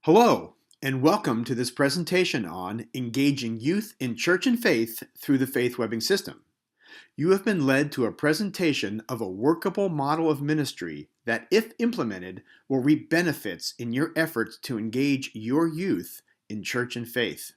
Hello, and welcome to this presentation on engaging youth in church and faith through the faith webbing system. You have been led to a presentation of a workable model of ministry that, if implemented, will reap benefits in your efforts to engage your youth in church and faith.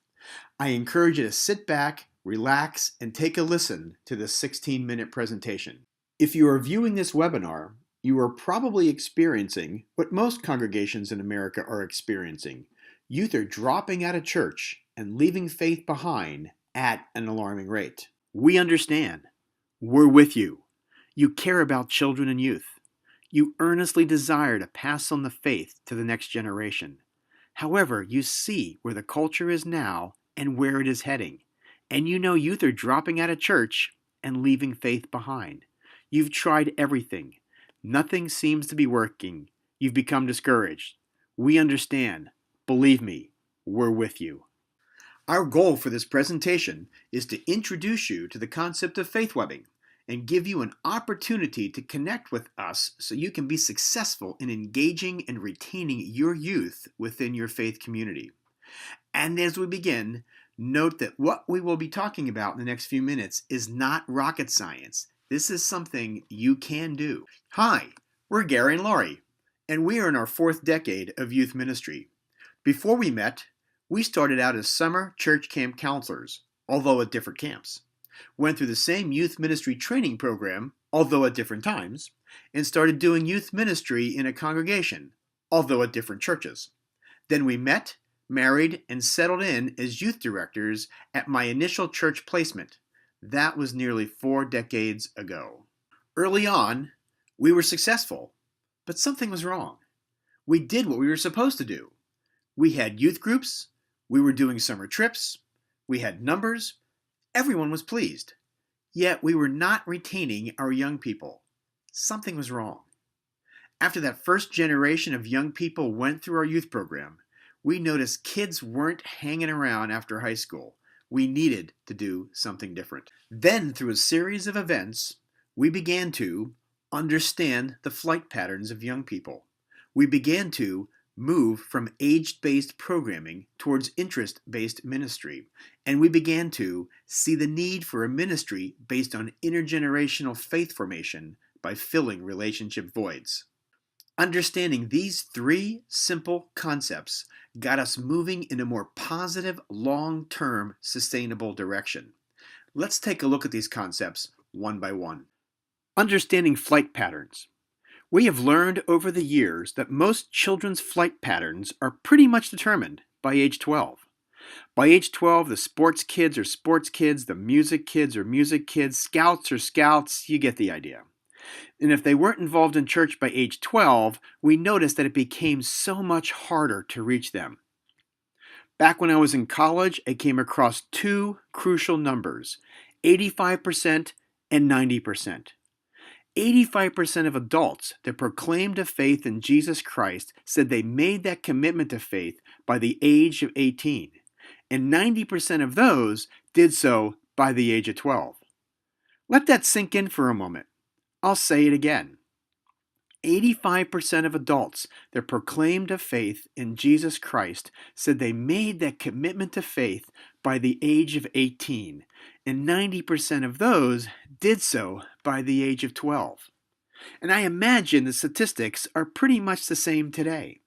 I encourage you to sit back, relax, and take a listen to this 16-minute presentation. If you are viewing this webinar, you are probably experiencing what most congregations in America are experiencing. Youth are dropping out of church and leaving faith behind at an alarming rate. We understand. We're with you. You care about children and youth. You earnestly desire to pass on the faith to the next generation. However, you see where the culture is now and where it is heading. And you know youth are dropping out of church and leaving faith behind. You've tried everything. Nothing seems to be working. You've become discouraged. We understand. Believe me, we're with you. Our goal for this presentation is to introduce you to the concept of faith webbing and give you an opportunity to connect with us so you can be successful in engaging and retaining your youth within your faith community. And as we begin, note that what we will be talking about in the next few minutes is not rocket science. This is something you can do. Hi, we're Gary and Laurie, and we are in our fourth decade of youth ministry. Before we met, we started out as summer church camp counselors, although at different camps. Went through the same youth ministry training program, although at different times, and started doing youth ministry in a congregation, although at different churches. Then we met, married, and settled in as youth directors at my initial church placement. That was nearly 4 decades ago. Early on, we were successful, but something was wrong. We did what we were supposed to do. We had youth groups, we were doing summer trips, we had numbers, everyone was pleased. Yet we were not retaining our young people. Something was wrong. After that first generation of young people went through our youth program, we noticed kids weren't hanging around after high school. We needed to do something different. Then, through a series of events, we began to understand the flight patterns of young people. We began to move from age-based programming towards interest-based ministry, and we began to see the need for a ministry based on intergenerational faith formation by filling relationship voids. Understanding these 3 simple concepts got us moving in a more positive, long-term, sustainable direction. Let's take a look at these concepts one by one. Understanding flight patterns. We have learned over the years that most children's flight patterns are pretty much determined by age 12. By age 12, the sports kids are sports kids, the music kids are music kids, scouts are scouts, you get the idea. And if they weren't involved in church by age 12, we noticed that it became so much harder to reach them. Back when I was in college, I came across 2 crucial numbers, 85% and 90%. 85% of adults that proclaimed a faith in Jesus Christ said they made that commitment to faith by the age of 18, and 90% of those did so by the age of 12. Let that sink in for a moment. I'll say it again. 85% of adults that proclaimed a faith in Jesus Christ said they made that commitment to faith by the age of 18, and 90% of those did so by the age of 12. And I imagine the statistics are pretty much the same today.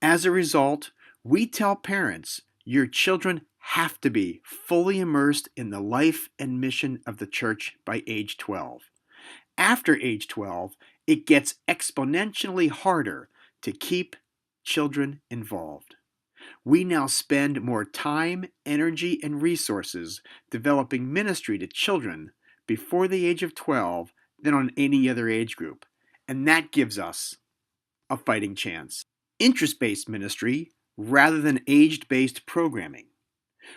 As a result, we tell parents, your children have to be fully immersed in the life and mission of the church by age 12. After age 12, it gets exponentially harder to keep children involved. We now spend more time, energy, and resources developing ministry to children before the age of 12 than on any other age group, and that gives us a fighting chance. Interest-based ministry rather than age-based programming.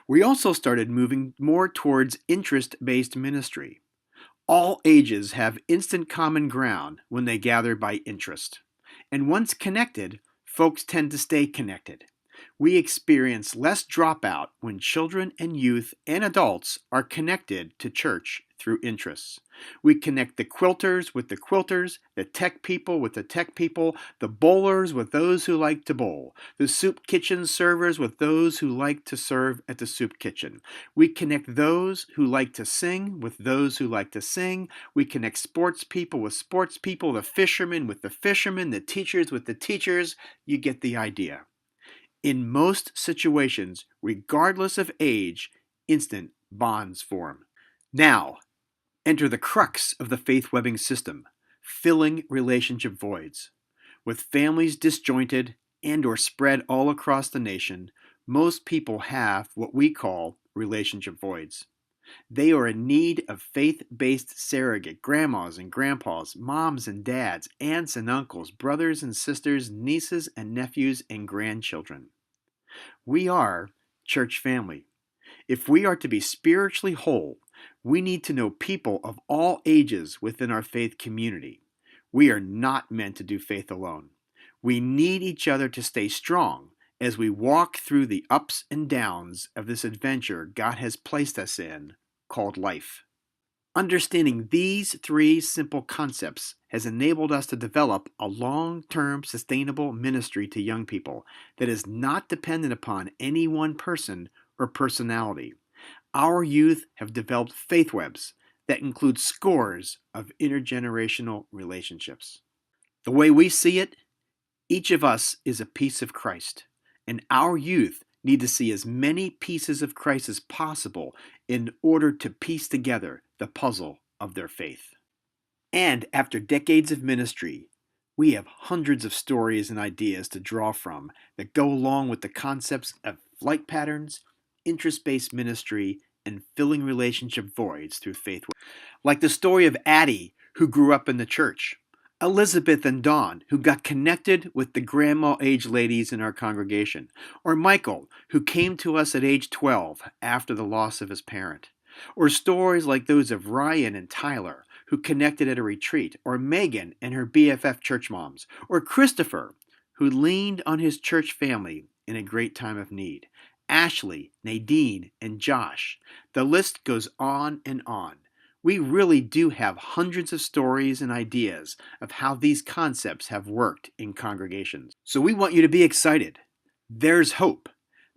We also started moving more towards interest-based ministry. All ages have instant common ground when they gather by interest. And once connected, folks tend to stay connected. We experience less dropout when children and youth and adults are connected to church through interests. We connect the quilters with the quilters, the tech people with the tech people, the bowlers with those who like to bowl, the soup kitchen servers with those who like to serve at the soup kitchen. We connect those who like to sing with those who like to sing. We connect sports people with sports people, the fishermen with the fishermen, the teachers with the teachers. You get the idea. In most situations, regardless of age, instant bonds form. Now, enter the crux of the faith webbing system, filling relationship voids. With families disjointed and or spread all across the nation, most people have what we call relationship voids. They are in need of faith-based surrogate grandmas and grandpas, moms and dads, aunts and uncles, brothers and sisters, nieces and nephews, and grandchildren. We are church family. If we are to be spiritually whole, we need to know people of all ages within our faith community. We are not meant to do faith alone. We need each other to stay strong as we walk through the ups and downs of this adventure God has placed us in, called life. Understanding these three simple concepts has enabled us to develop a long-term sustainable ministry to young people that is not dependent upon any one person or personality. Our youth have developed faith webs that include scores of intergenerational relationships. The way we see it, each of us is a piece of Christ, and our youth need to see as many pieces of Christ as possible in order to piece together the puzzle of their faith. And after decades of ministry, we have hundreds of stories and ideas to draw from that go along with the concepts of flight patterns, interest-based ministry, and filling relationship voids through faith. Like the story of Addie, who grew up in the church, Elizabeth and Dawn, who got connected with the grandma-age ladies in our congregation, or Michael, who came to us at age 12 after the loss of his parent, or stories like those of Ryan and Tyler, who connected at a retreat, or Megan and her BFF church moms, or Christopher, who leaned on his church family in a great time of need, Ashley, Nadine, and Josh. The list goes on and on. We really do have hundreds of stories and ideas of how these concepts have worked in congregations. So we want you to be excited. There's hope.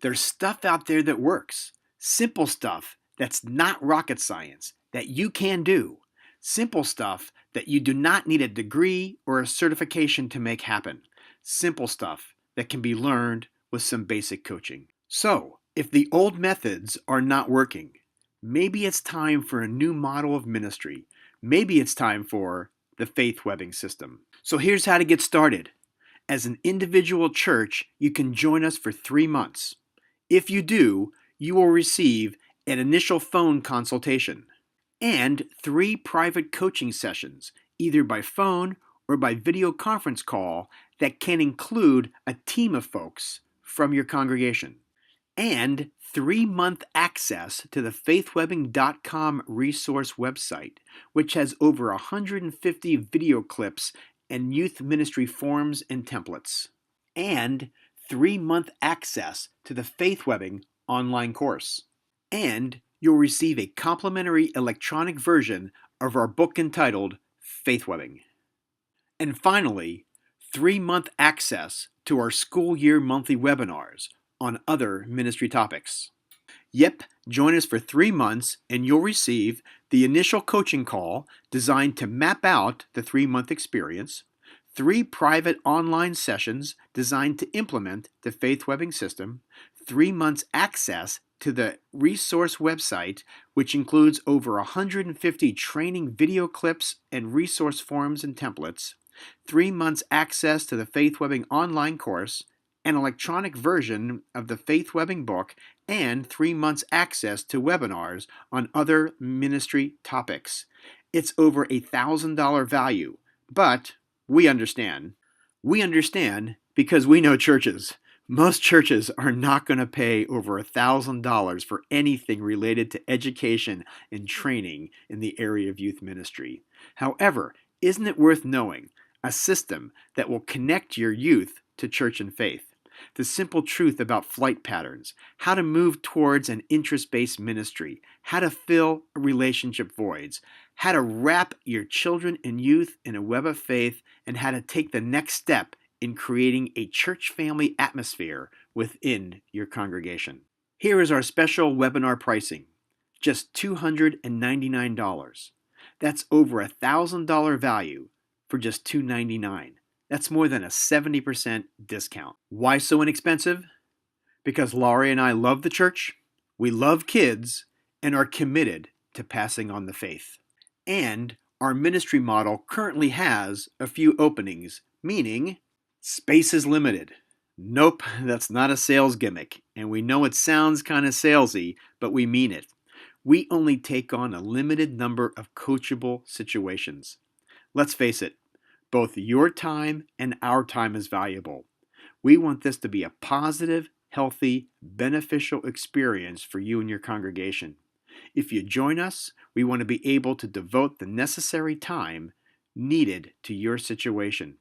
There's stuff out there that works. Simple stuff that's not rocket science that you can do. Simple stuff that you do not need a degree or a certification to make happen. Simple stuff that can be learned with some basic coaching. So, if the old methods are not working, maybe it's time for a new model of ministry. Maybe it's time for the faith webbing system. So here's how to get started. As an individual church, you can join us for 3 months. If you do, you will receive an initial phone consultation and 3 private coaching sessions, either by phone or by video conference call, that can include a team of folks from your congregation, and 3-month access to the faithwebbing.com resource website, which has over 150 video clips and youth ministry forms and templates, and 3-month access to the Faith Webbing online course. And you'll receive a complimentary electronic version of our book entitled Faith Webbing. And finally, 3-month access to our school year monthly webinars on other ministry topics. Yep, join us for 3 months and you'll receive the initial coaching call designed to map out the 3-month experience, 3 private online sessions designed to implement the Faith Webbing system, 3 months access to the resource website, which includes over 150 training video clips and resource forms and templates, 3 months access to the Faith Webbing online course, an electronic version of the Faith Webbing book, and 3 months access to webinars on other ministry topics. It's over $1,000 value, but we understand. We understand because we know churches. Most churches are not going to pay over $1,000 for anything related to education and training in the area of youth ministry. However, isn't it worth knowing a system that will connect your youth to church and faith? the simple truth about flight patterns, how to move towards an interest-based ministry, how to fill relationship voids, how to wrap your children and youth in a web of faith, and how to take the next step in creating a church family atmosphere within your congregation. Here is our special webinar pricing, just $299. That's over $1,000 value for just $299. That's more than a 70% discount. Why so inexpensive? Because Laurie and I love the church, we love kids, and are committed to passing on the faith. And our ministry model currently has a few openings, meaning space is limited. Nope, that's not a sales gimmick, and we know it sounds kind of salesy, but we mean it. We only take on a limited number of coachable situations. Let's face it, both your time and our time is valuable. We want this to be a positive, healthy, beneficial experience for you and your congregation. If you join us, we want to be able to devote the necessary time needed to your situation.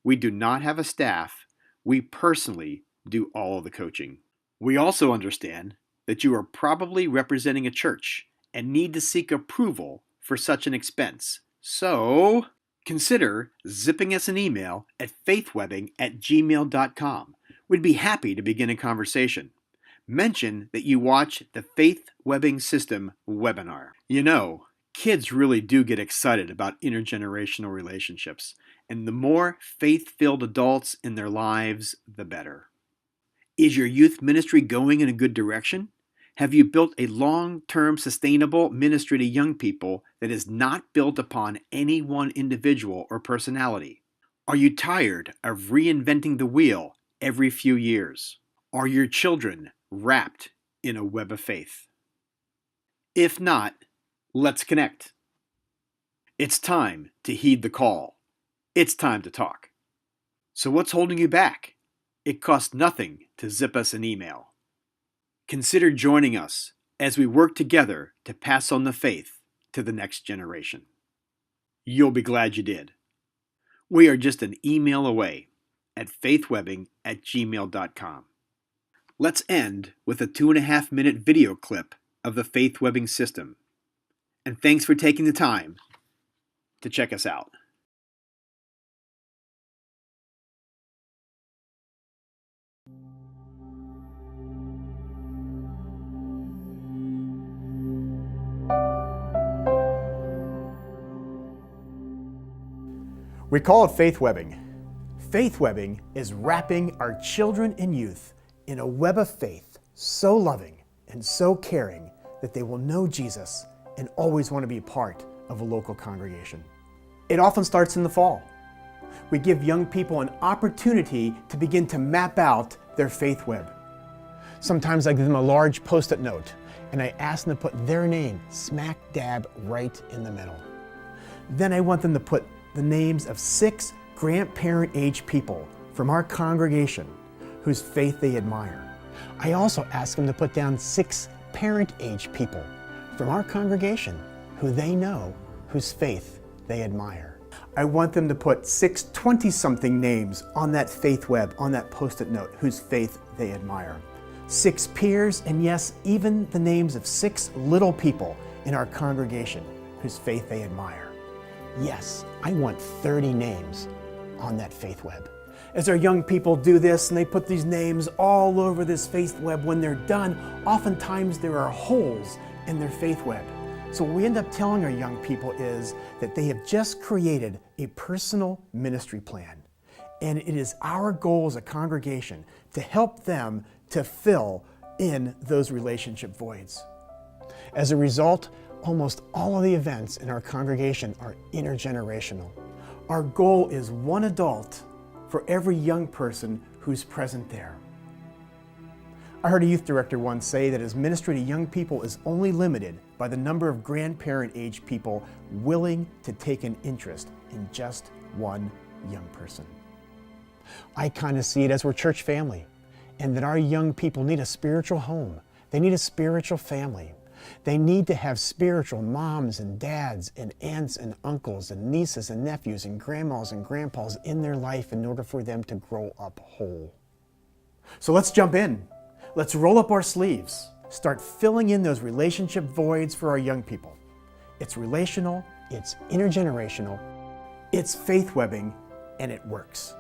We do not have a staff. We personally do all of the coaching. We also understand that you are probably representing a church and need to seek approval for such an expense. So, consider zipping us an email at faithwebbing@gmail.com. We'd be happy to begin a conversation. Mention that you watch the Faith Webbing System webinar. You know, kids really do get excited about intergenerational relationships, and the more faith-filled adults in their lives, the better. Is your youth ministry going in a good direction? Have you built a long-term sustainable ministry to young people that is not built upon any one individual or personality? Are you tired of reinventing the wheel every few years? Are your children wrapped in a web of faith? If not, let's connect. It's time to heed the call. It's time to talk. So what's holding you back? It costs nothing to zip us an email. Consider joining us as we work together to pass on the faith to the next generation. You'll be glad you did. We are just an email away at faithwebbing@gmail.com. Let's end with a 2.5-minute video clip of the Faith Webbing System. And thanks for taking the time to check us out. We call it faith webbing. Faith webbing is wrapping our children and youth in a web of faith so loving and so caring that they will know Jesus and always want to be a part of a local congregation. It often starts in the fall. We give young people an opportunity to begin to map out their faith web. Sometimes I give them a large Post-it note and I ask them to put their name smack dab right in the middle. Then I want them to put the names of 6 grandparent-age people from our congregation whose faith they admire. I also ask them to put down 6 parent-age people from our congregation who they know, whose faith they admire. I want them to put 6 20-something names on that faith web, on that Post-it note, whose faith they admire. 6 peers, and yes, even the names of 6 little people in our congregation whose faith they admire. Yes, I want 30 names on that faith web. As our young people do this and they put these names all over this faith web, when they're done, oftentimes there are holes in their faith web. So what we end up telling our young people is that they have just created a personal ministry plan. And it is our goal as a congregation to help them to fill in those relationship voids. As a result, almost all of the events in our congregation are intergenerational. Our goal is 1 adult for every young person who's present there. I heard a youth director once say that his ministry to young people is only limited by the number of grandparent-age people willing to take an interest in just one young person. I kind of see it as we're church family, and that our young people need a spiritual home. They need a spiritual family. They need to have spiritual moms and dads and aunts and uncles and nieces and nephews and grandmas and grandpas in their life in order for them to grow up whole. So let's jump in. Let's roll up our sleeves. Start filling in those relationship voids for our young people. It's relational, it's intergenerational, it's faith webbing, and it works.